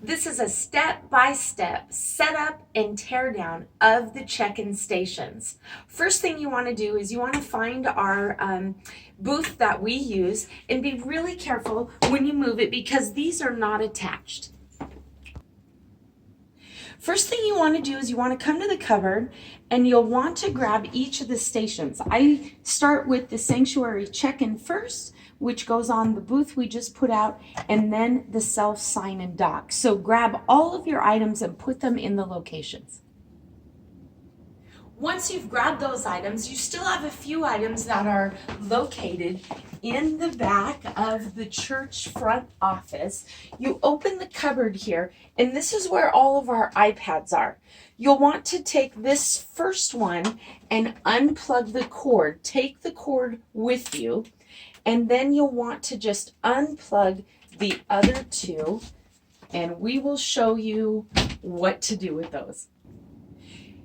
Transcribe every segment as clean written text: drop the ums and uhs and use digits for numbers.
This is a step-by-step setup and teardown of the check-in stations. First thing you want to do is you want to find our booth that we use and be really careful when you move it because these are not attached. First thing you want to do is you want to come to the cupboard and you'll want to grab each of the stations. I start with the sanctuary check-in first, which goes on the booth we just put out, and then the self-sign and dock. So grab all of your items and put them in the locations. Once you've grabbed those items, you still have a few items that are located in the back of the church front office. You open the cupboard here, and this is where all of our iPads are. You'll want to take this first one and unplug the cord. Take the cord with you, and then you'll want to just unplug the other two, and we will show you what to do with those.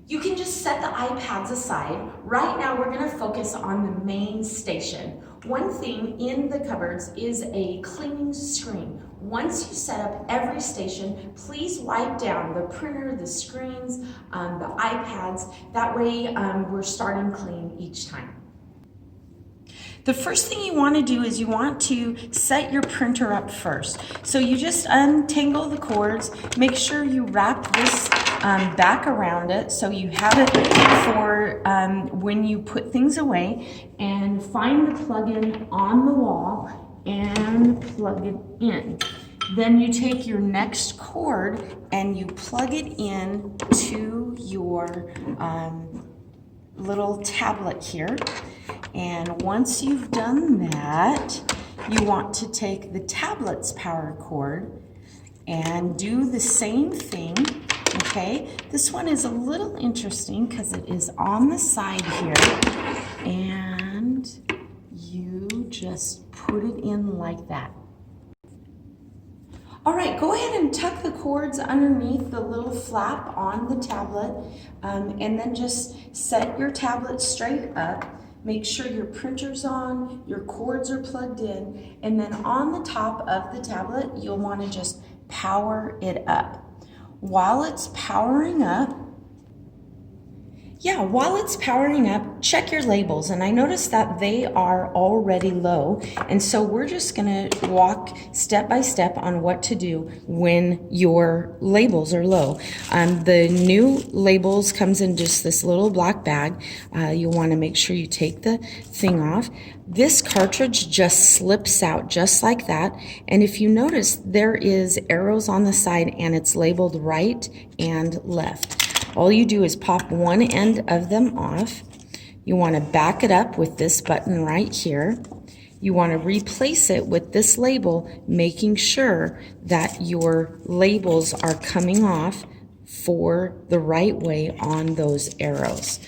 You can just set the iPads aside. Right now, we're going to focus on the main station. One thing in the cupboards is a cleaning screen. Once you set up every station, please wipe down the printer, the screens, the iPads. That way, we're starting clean each time. The first thing you want to do is you want to set your printer up first. So you just untangle the cords, make sure you wrap this back around it so you have it for when you put things away, and find the plug-in on the wall and plug it in. Then you take your next cord and you plug it in to your little tablet here. And once you've done that, you want to take the tablet's power cord and do the same thing, okay? This one is a little interesting because it is on the side here, and you just put it in like that. All right, go ahead and tuck the cords underneath the little flap on the tablet, and then just set your tablet straight up. Make sure your printer's on, your cords are plugged in, and then on the top of the tablet, you'll want to just power it up. While it's powering up, check your labels. And I noticed that they are already low. And so we're just gonna walk step by step on what to do when your labels are low. The new labels comes in just this little black bag. You'll wanna make sure you take the thing off. This cartridge just slips out just like that. And if you notice, there is arrows on the side and it's labeled right and left. All you do is pop one end of them off. You want to back it up with this button right here. You want to replace it with this label, making sure that your labels are coming off for the right way on those arrows.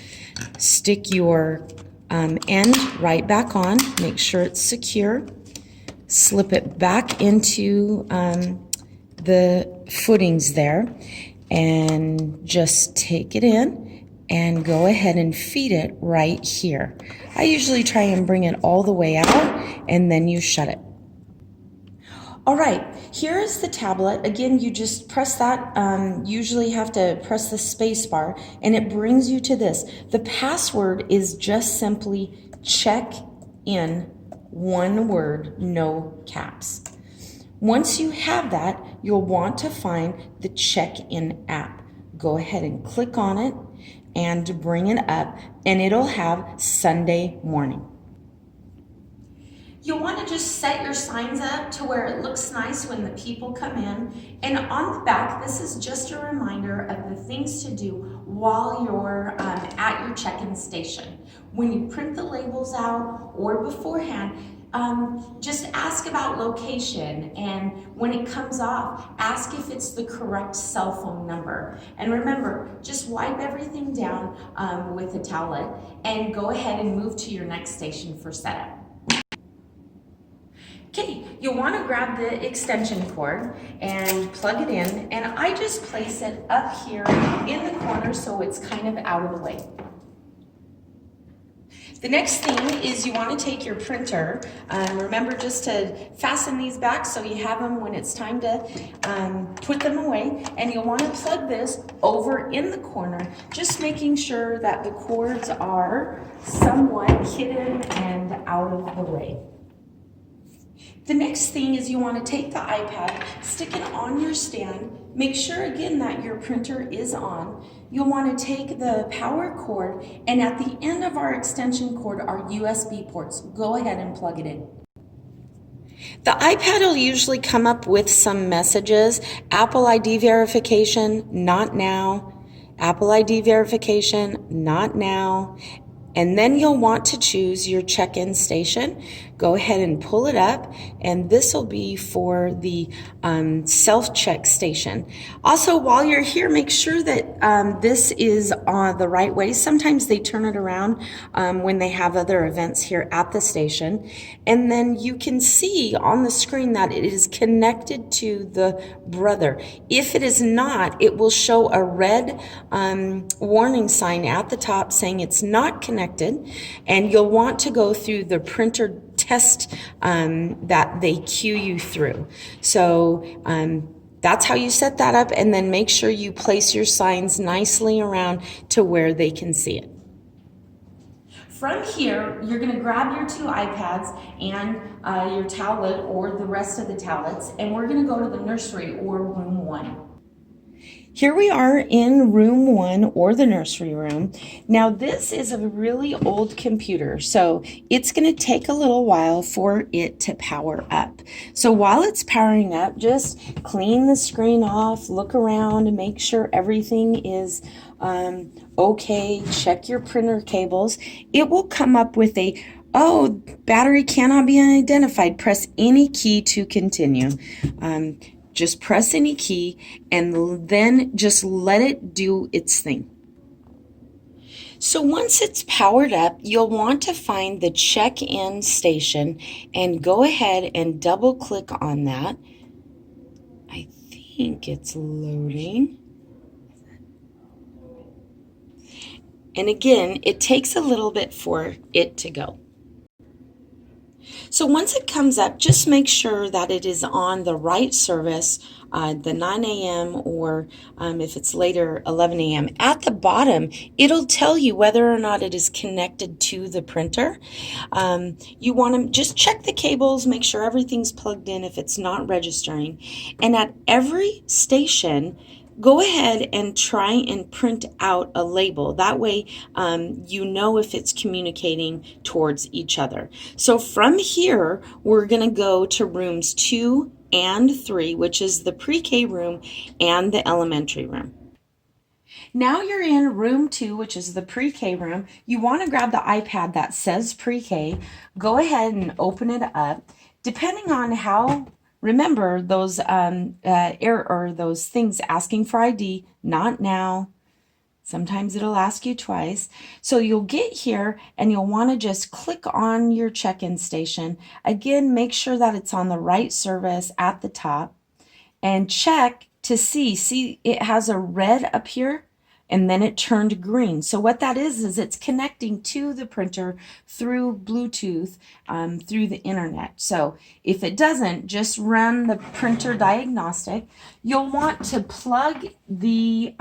Stick your end right back on, make sure it's secure. Slip it back into the footings there, and just take it in and go ahead and feed it right here. I usually try and bring it all the way out, and then you shut it. All right, here is the tablet. Again, you just press that, usually have to press the space bar, and it brings you to this. The password is just simply check in, one word, no caps. Once you have that, you'll want to find the check-in app. Go ahead and click on it and bring it up, and it'll have Sunday morning. You'll want to just set your signs up to where it looks nice when the people come in. And on the back, this is just a reminder of the things to do while you're at your check-in station. When you print the labels out or beforehand, just ask about location, and when it comes off, ask if it's the correct cell phone number. And remember, just wipe everything down with a towelette and go ahead and move to your next station for setup. Okay, you'll want to grab the extension cord and plug it in, and I just place it up here in the corner so it's kind of out of the way. The next thing is you want to take your printer. Remember just to fasten these back so you have them when it's time to put them away. And you'll want to plug this over in the corner, just making sure that the cords are somewhat hidden and out of the way. The next thing is you want to take the iPad, stick it on your stand, make sure again that your printer is on. You'll want to take the power cord, and at the end of our extension cord are USB ports. Go ahead and plug it in. The iPad will usually come up with some messages. Apple ID verification, not now. Apple ID verification, not now. And then you'll want to choose your check-in station. Go ahead and pull it up, and this will be for the self-check station. Also, while you're here, make sure that this is the right way. Sometimes they turn it around when they have other events here at the station. And then you can see on the screen that it is connected to the brother. If it is not, it will show a red warning sign at the top saying it's not connected, and you'll want to go through the printer test that they cue you through. So that's how you set that up, and then make sure you place your signs nicely around to where they can see it. From here, you're going to grab your two iPads and your tablet or the rest of the tablets, and we're going to go to the nursery or room 1. Here we are in room 1 or the nursery room. Now this is a really old computer, so it's going to take a little while for it to power up. So while it's powering up, just clean the screen off, look around and make sure everything is okay. Check your printer cables. It will come up with a battery cannot be identified. Press any key to continue. Just press any key and then just let it do its thing. So once it's powered up, you'll want to find the check-in station and go ahead and double click on that. I think it's loading. And again, it takes a little bit for it to go. So once it comes up, just make sure that it is on the right service, the 9 a.m. or if it's later, 11 a.m. At the bottom, it'll tell you whether or not it is connected to the printer. You want to just check the cables, make sure everything's plugged in if it's not registering. And at every station, go ahead and try and print out a label. That way you know if it's communicating towards each other. So from here, we're going to go to rooms 2 and 3, which is the pre-K room and the elementary room. Now you're in room 2, which is the pre-K room. You want to grab the iPad that says pre-K. Go ahead and open it up. Depending on how, remember those those things asking for ID, not now. Sometimes it'll ask you twice. So you'll get here and you'll want to just click on your check-in station. Again, make sure that it's on the right service at the top and check to see it has a red up here and then it turned green. So what that is it's connecting to the printer through Bluetooth, through the internet. So if it doesn't, just run the printer diagnostic. You'll want to plug the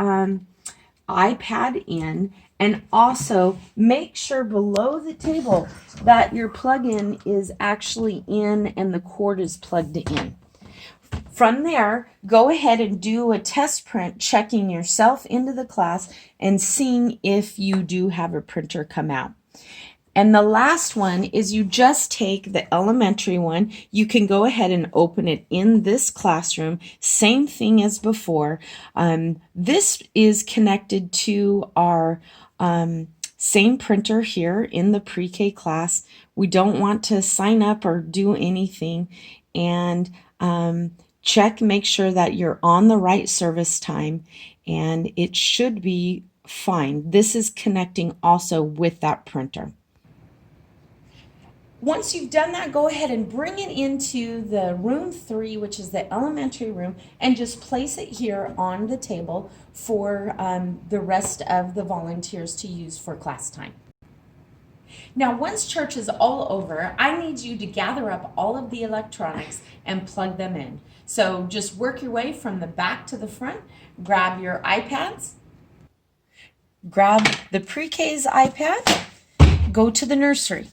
iPad in, and also make sure below the table that your plug-in is actually in and the cord is plugged in. From there, go ahead and do a test print, checking yourself into the class and seeing if you do have a printer come out. And the last one is you just take the elementary one. You can go ahead and open it in this classroom. Same thing as before. This is connected to our same printer here in the pre-K class. We don't want to sign up or do anything. And make sure that you're on the right service time, and it should be fine. This is connecting also with that printer. Once you've done that, go ahead and bring it into the room 3, which is the elementary room, and just place it here on the table for the rest of the volunteers to use for class time. Now, once church is all over, I need you to gather up all of the electronics and plug them in. So just work your way from the back to the front, grab your iPads, grab the pre-K's iPad, go to the nursery.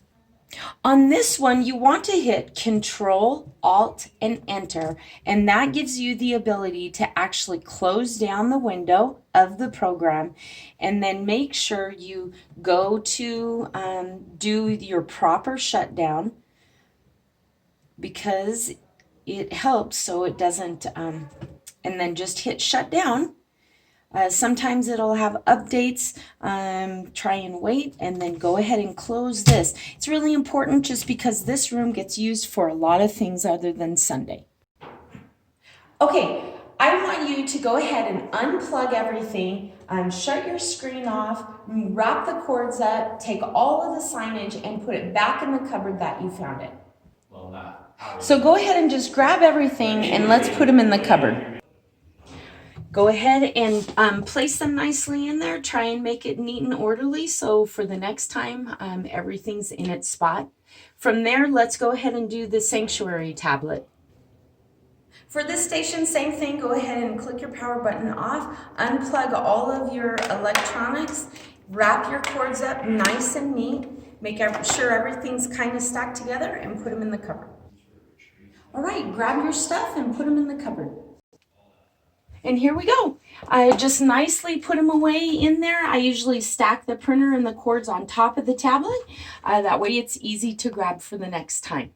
On this one, you want to hit Control, Alt, and Enter, and that gives you the ability to actually close down the window of the program, and then make sure you go to do your proper shutdown, because it helps so it doesn't, and then just hit shutdown. Sometimes it'll have updates. Try and wait, and then go ahead and close this. It's really important just because this room gets used for a lot of things other than Sunday. Okay, I want you to go ahead and unplug everything, shut your screen off, wrap the cords up, take all of the signage and put it back in the cupboard that you found it. So go ahead and just grab everything and let's put them in the cupboard. Go ahead and place them nicely in there. Try and make it neat and orderly so for the next time everything's in its spot. From there, let's go ahead and do the sanctuary tablet. For this station, same thing. Go ahead and click your power button off. Unplug all of your electronics. Wrap your cords up nice and neat. Make sure everything's kind of stacked together and put them in the cupboard. All right, grab your stuff and put them in the cupboard. And here we go. I just nicely put them away in there. I usually stack the printer and the cords on top of the tablet. That way it's easy to grab for the next time.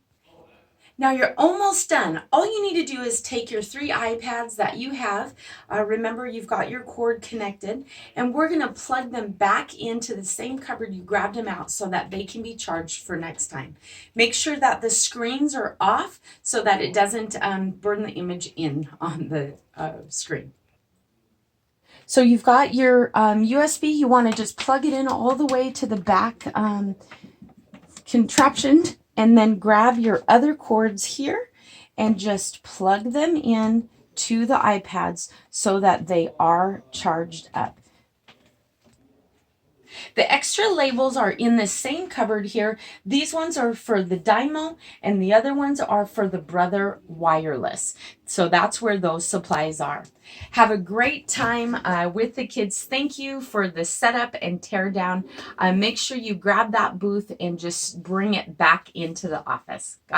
Now you're almost done. All you need to do is take your 3 iPads that you have. Remember, you've got your cord connected, and we're going to plug them back into the same cupboard you grabbed them out so that they can be charged for next time. Make sure that the screens are off so that it doesn't burn the image in on the screen. So you've got your USB. You want to just plug it in all the way to the back contraption, and then grab your other cords here and just plug them in to the iPads so that they are charged up. The extra labels are in the same cupboard here. These ones are for the Dymo and the other ones are for the Brother Wireless. So that's where those supplies are. Have a great time with the kids. Thank you for the setup and tear down. Make sure you grab that booth and just bring it back into the office.